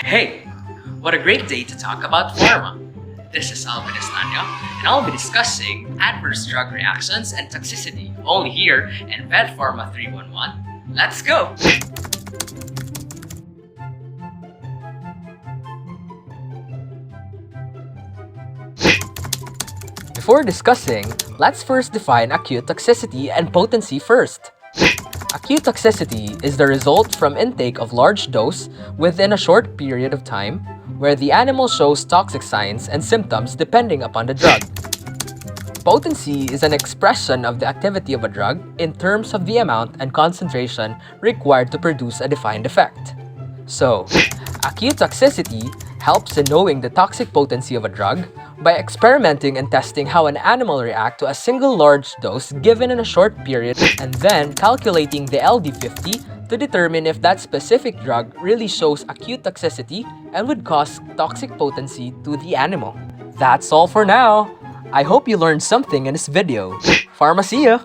Hey, what a great day to talk about pharma. This is Alvin Estanya, and I'll be discussing adverse drug reactions and toxicity only here in Vet Pharma 311. Let's go! Before discussing, let's first define acute toxicity and potency first. Acute toxicity is the result from intake of large dose within a short period of time where the animal shows toxic signs and symptoms depending upon the drug. Potency is an expression of the activity of a drug in terms of the amount and concentration required to produce a defined effect. So, acute toxicity helps in knowing the toxic potency of a drug by experimenting and testing how an animal reacts to a single large dose given in a short period and then calculating the LD50 to determine if that specific drug really shows acute toxicity and would cause toxic potency to the animal. That's all for now. I hope you learned something in this video. Pharma, see ya!